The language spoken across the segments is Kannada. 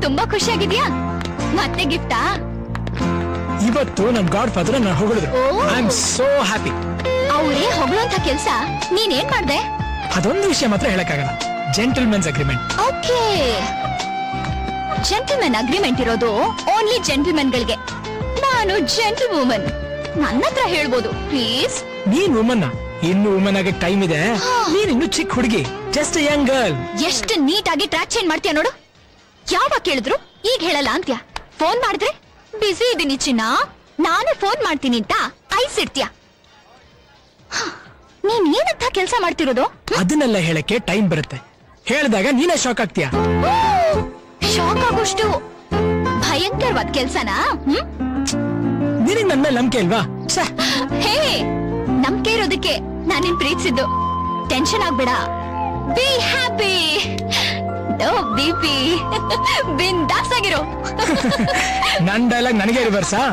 ತುಂಬಾ ಖುಷಿಯಾಗಿದ್ಯಾ? ಮತ್ತೆ ಗಿಫ್ಟಾ? ಇವತ್ತು ನಮ್ ಗಾಡ್ ಫಾದರ್ ನನ್ನ ಹೊಗಳಿದ್ರು. I am so happy. ಅವರೇ ಹೊಗಳಂತ ಕೆಲ್ಸ ನೀನೇನ್ ಮಾಡ್ದೆ? ಅದೊಂದು ವಿಷಯ ಮಾತ್ರ ಹೇಳಕ್ಕಾಗಲ್ಲ. Gentlemen's agreement. Okay, gentlemen agreement ಇರೋದು ಓನ್ಲಿ ಜೆಂಟಲ್ಮೆನ್ ಗಳಿಗೆ. ನಾನು ಜೆಂಟಲ್ ವುಮನ್, ನನ್ನ ಹತ್ರ ಹೇಳ್ಬೋದು ಪ್ಲೀಸ್. ನೀನ್ ವುಮನ್, ಇನ್ನು ವುಮನ್ ಆಗ ಟೈಮ್ ಇದೆ. ನೀನ್ ಇನ್ನು ಚಿಕ್ಕ ಹುಡುಗಿ, ಜಸ್ಟ್ ಎ ಯಂಗ್ ಗರ್ಲ್. ಎಷ್ಟು ನೀಟ್ ಆಗಿ ಟ್ರ್ಯಾಕ್ ಚೇಂಜ್ ಮಾಡ್ತೀಯ ನೋಡು. ಯಾವಾಗ ಕೇಳಿದ್ರು ಈಗ ಹೇಳಲ್ಲ ಅಂತ್ಯ. ಫೋನ್ ಮಾಡಿದ್ರೆ ಬಿಸಿ ಇದೀನಿ ಚಿನ್ನ, ನಾನು ಫೋನ್ ಮಾಡ್ತೀನಿ ಅಂತ ಐಸ್ ಇಡ್ತೀಯ. ನೀನ್ ಏನಂತ ಕೆಲ್ಸ ಮಾಡ್ತಿರೋದು? ಅದನ್ನೆಲ್ಲ ಹೇಳಕ್ಕೆ ಟೈಮ್ ಬರುತ್ತೆ. ಹೇಳಿದಾಗ ನೀನೇ ಶಾಕ್ ಆಗ್ತೀಯ. ಶಾಕ್ ಆಗೋಷ್ಟು ಭಯಂಕರವಾದ ಕೆಲ್ಸನಾ? ನಿನಗ್ ನನ್ನ ಮೇಲೆ ನಂಬಿಕೆ ಇಲ್ವಾ? ಹೇ, ನಂಬಿಕೆ ಇರೋದಕ್ಕೆ ನಾನಿನ್ ಪ್ರೀತಿಸಿದ್ದು. ಟೆನ್ಷನ್ ಆಗ್ಬೇಡ, ಬಿ ಹ್ಯಾಪಿ, ನೋ ಬಿಪಿ, ಬಿಂದಾಸ್ ಆಗಿರೋ. ನನ್ ಡೈಲಾಗ್ ನನಗೆ ರಿವರ್ಸಾ?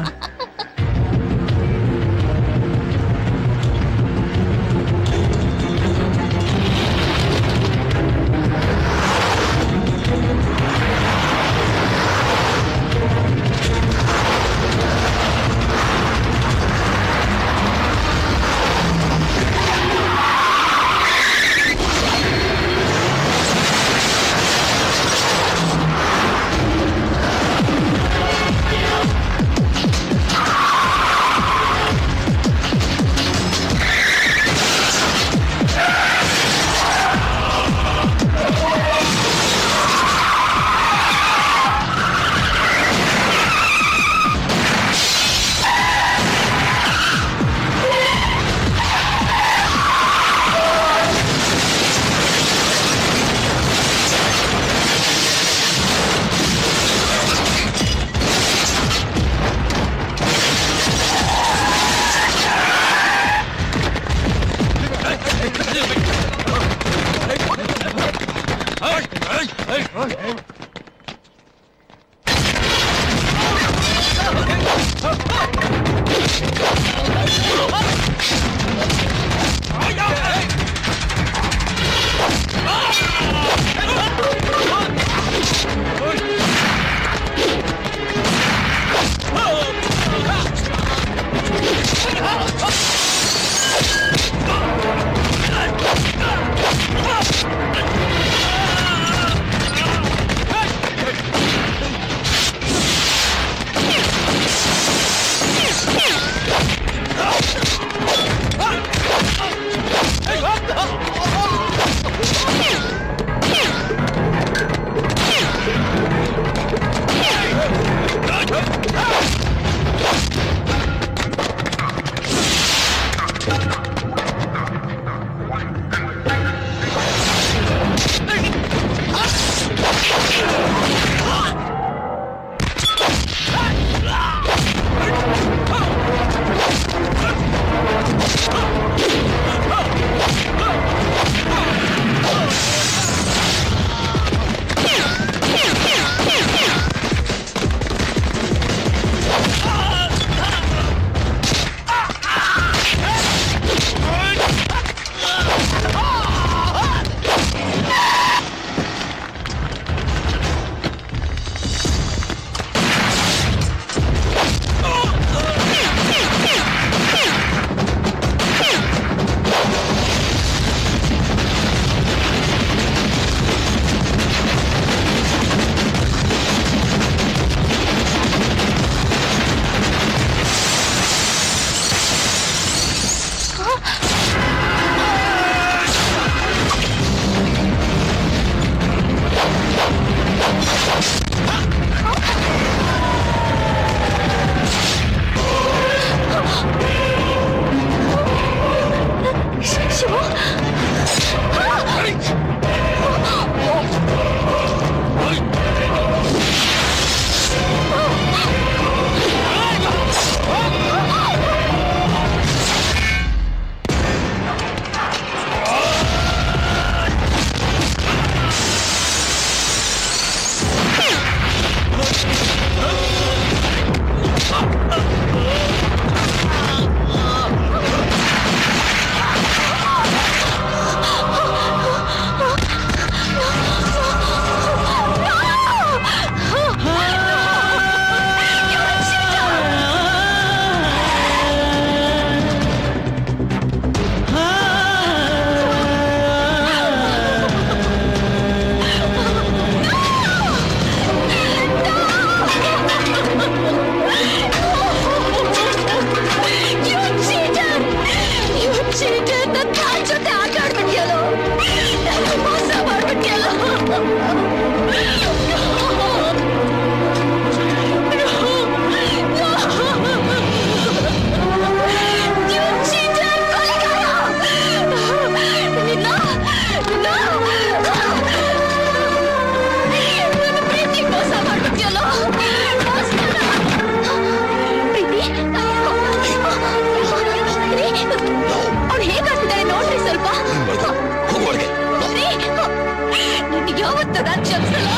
ಕ್ಷಮಿಸಲ್ಲ.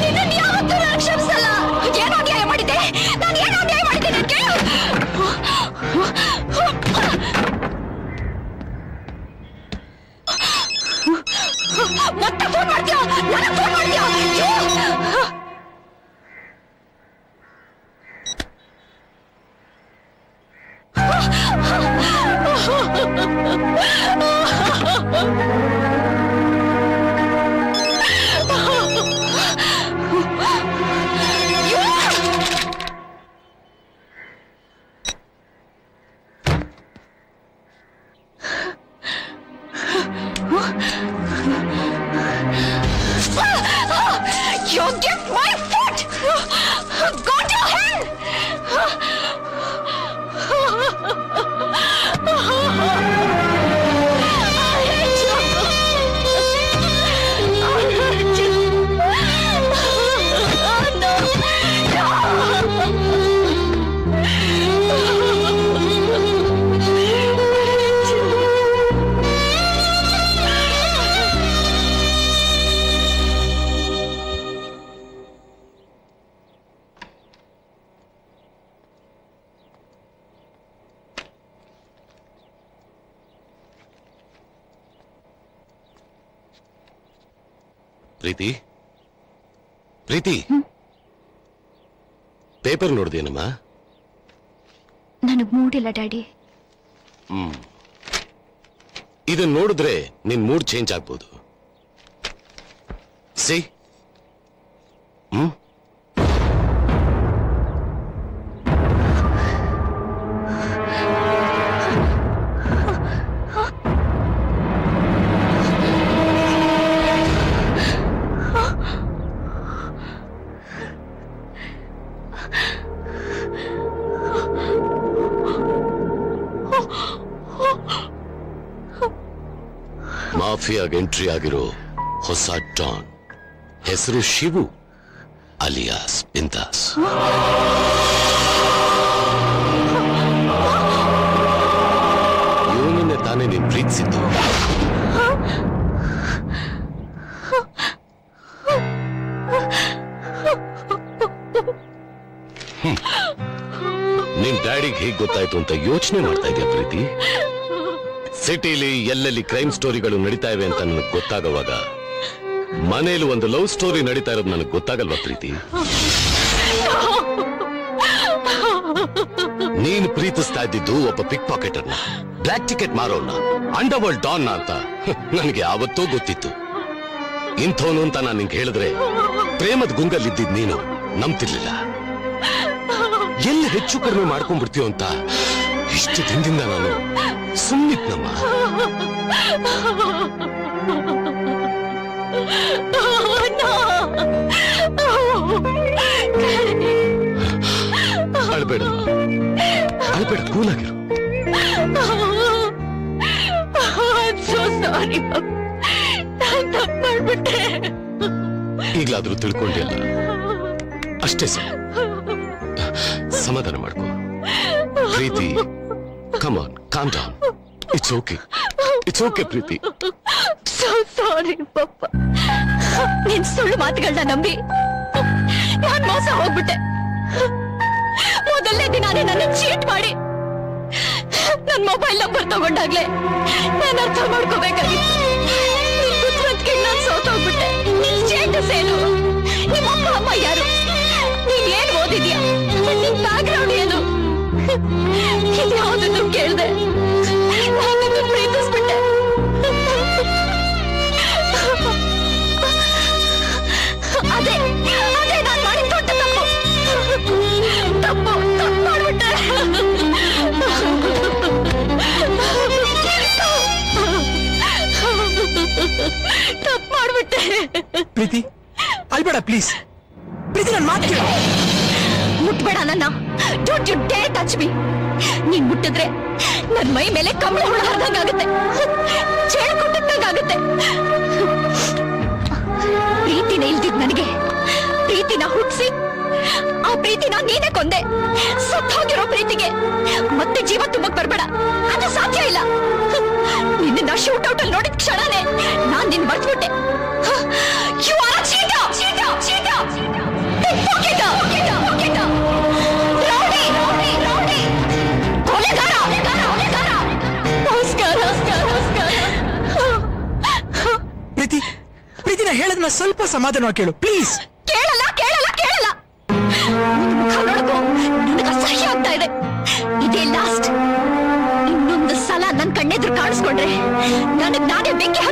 ನಿನ್ನನ್ನು ಯಾವತ್ತೂ ನಾನು ಕ್ಷಮಿಸಲ್ಲ. ಏನೋ ಅನ್ಯಾಯ ಮಾಡಿದ್ದೆ. ನಾನು ಏನೋ ಅನ್ಯಾಯ ಮಾಡಿದ್ದೆ ನಿನ್ಗೆ. ಮತ್ತೆ ಫೋನ್ ಮಾಡ್ತೀಯ? ನನಗೆ ಫೋನ್ ಮಾಡ್ತೀಯ? You get my foot! Go to hell! ಪ್ರೀತಿ ಪ್ರೀತಿ ಪೇಪರ್ ನೋಡ್ದೇನಮ್ಮ? ನನಗ್ ಮೂಡಿಲ್ಲ ಡ್ಯಾಡಿ. ಇದನ್ನ ನೋಡಿದ್ರೆ ನಿನ್ ಮೂಡ್ ಚೇಂಜ್ ಆಗ್ಬೋದು. ಸಿ ಮಾಫಿಯಾಗೆ ಎಂಟ್ರಿ ಆಗಿರೋ ಹೊಸ ಡಾನ್ ಹೆಸರು ಶಿವು ಅಲಿಯಾಸ್ ಬಿಂದಾಸ್. ಇವನನ್ನೇ ತಾನೇ ನೀನ್ ಪ್ರೀತಿಸಿದ್ದು. ನಿನ್ ಡ್ಯಾಡಿಗೆ ಹೇಗ್ ಗೊತ್ತಾಯ್ತು ಅಂತ ಯೋಚನೆ ಮಾಡ್ತಾ ಇದೆಯಾ ಪ್ರೀತಿ? ಸಿಟಿಲಿ ಎಲ್ಲೆಲ್ಲಿ ಕ್ರೈಮ್ ಸ್ಟೋರಿಗಳು ನಡೀತಾ ಇವೆ ಅಂತ ನನಗೆ ಗೊತ್ತಾಗವಾಗ ಮನೇಲಿ ಒಂದು ಲವ್ ಸ್ಟೋರಿ ನಡೀತಾ ಇರೋದು ನನಗೆ ಗೊತ್ತಾಗಲ್ವಾ ಪ್ರೀತಿ? ನೀನು ಪ್ರೀತಿಸ್ತಾ ಇದ್ದಿದ್ದು ಒಬ್ಬ ಪಿಕ್ ಪಾಕೆಟರ್ನ, ಬ್ಲಾಕ್ ಟಿಕೆಟ್ ಮಾರೋನ್ನ, ಅಂಡರ್ ವರ್ಲ್ಡ್ ಡಾನ್ ಅಂತ ನನಗೆ ಯಾವತ್ತೂ ಗೊತ್ತಿತ್ತು. ಇಂಥವನು ಅಂತ ನಾನು ನಿಂಗೆ ಹೇಳಿದ್ರೆ ಪ್ರೇಮದ ಗುಂಗಲ್ಲಿದ್ದಿದ್ ನೀನು ನಂಬ್ತಿರ್ಲಿಲ್ಲ. ಎಲ್ಲಿ ಹೆಚ್ಚು ಕಡಿಮೆ ಮಾಡ್ಕೊಂಡ್ಬಿಡ್ತೀಯೋ ಅಂತ ಇಷ್ಟು ದಿನದಿಂದ ನಾನು ಸುಮ್ಮನಿದ್ನಮ್ಮ. ಅಳ್ಬೇಡ ಅಳ್ಬೇಡ, ಕೂಲಾಗಿರು. ಈಗ್ಲಾದ್ರೂ ತಿಳ್ಕೊಂಡಿಲ್ಲ ಅಷ್ಟೇ ಸರ್. ಸಮಾಧಾನ ಮಾಡ್ಕೋ ಪ್ರೀತಿ. Come on, calm down. It's okay. It's okay, Preethi. So sorry, ಪಪ್ಪ. ನಿನ್ ಸುಳ್ಳು ಮಾತುಗಳನ್ನ ನಂಬಿ ನಾನ್ ಮೋಸ ಹೋಗ್ಬಿಟ್ಟೆ. ಮೊದಲನೇ ದಿನಾನೇ ನನ್ನ ಚೀಟ್ ಮಾಡಿ ನನ್ ಮೊಬೈಲ್ ನಂಬರ್ ತಗೊಂಡಾಗ್ಲೇ ನಾನು ಅರ್ಥ ಮಾಡ್ಕೋಬೇಕಾಗಿತ್ತು. ನಿನ್ ಬುದ್ಧಿವಂತಿಕೆಗೆ ನಾನ್ ಸೋತೋಗ್ಬಿಟ್ಟೆ. ನಿನ್ ಸ್ಟೇಟಸ್ ಏನು? ನಿಮ್ಮ ಅಪ್ಪ ಅಮ್ಮ ಯಾರು? ನೀನ್ ಏನ್ ಓದಿದ್ಯಾ? ನಿನ್ ಬ್ಯಾಕ್ಗ್ರೌಂಡ್ ಏನು? ಇದ್ಯಾವುದನ್ನು ಕೇಳ್ದೆ ನಾನು ಪ್ರೀತಿಸ್ಬಿಟ್ಟೆ. ಅದೇ ಅದೇ ನಾನ್ ಮಾಡಿದ ದೊಡ್ಡ ತಪ್ಪು ಮಾಡ್ಬಿಟ್ಟೆ. ತಪ್ಪು ಮಾಡ್ಬಿಟ್ಟೆ. ಪ್ರೀತಿ ಅಲ್ಬೇಡ ಪ್ಲೀಸ್. ಪ್ರೀತಿ ನನ್ನ ಮಾತು ಕೇಳು. ಮುಟ್ಬೇಡ ನನ್ನ. Don't you dare touch me. ನೀನ್ ಮುಟ್ಟಿದ್ರೆ ನನ್ ಮೈ ಮೇಲೆ ಕಮಲ ಹುಳ ಹರಿದಂಗಾಗುತ್ತೆ, ಚೇಳು ಕೊಟ್ಟಂಗಾಗುತ್ತೆ. ಪ್ರೀತಿನ ಇಲ್ದಿದ್ ನನಗೆ ಪ್ರೀತಿನ ಹುಟ್ಟಿಸಿ ಆ ಪ್ರೀತಿನ ನೀನೇ ಕೊಂದೆ. ಸತ್ತೋಗಿರೋ ಪ್ರೀತಿಗೆ ಮತ್ತೆ ಜೀವ ತುಂಬಕ್ ಬರ್ಬೇಡ, ಅದು ಸಾಧ್ಯ ಇಲ್ಲ. ನಿನ್ನ ಶೂಟ್ ಔಟ್ ಅಲ್ಲಿ ನೋಡಿದ ಕ್ಷಣನೇ ನಾನ್ ನಿನ್ ಮರ್ತ್ಬಿಟ್ಟೆ. You are a cheater. ನನ್ನ ಸ್ವಲ್ಪ ಸಮಾಧಾನ ಕೇಳು ಪ್ಲೀಸ್. ಕೇಳಲ್ಲ ಕೇಳಲ್ಲ ಕೇಳಲ್ಲ. ನಿನ್ ಮುಖ ನೋಡಕ್ಕೂ ನನಗೆ ಅಸಹ್ಯ ಆಗ್ತಾ ಇದೆ. ಇದೇ ಲಾಸ್ಟ್. ಇನ್ನೊಂದು ಸಲ ನನ್ ಕಣ್ಣೆದ್ರು ಕಾಣಿಸ್ಕೊಂಡ್ರೆ ನನಗ್ ನಾನೇ ಬೆಂಕಿ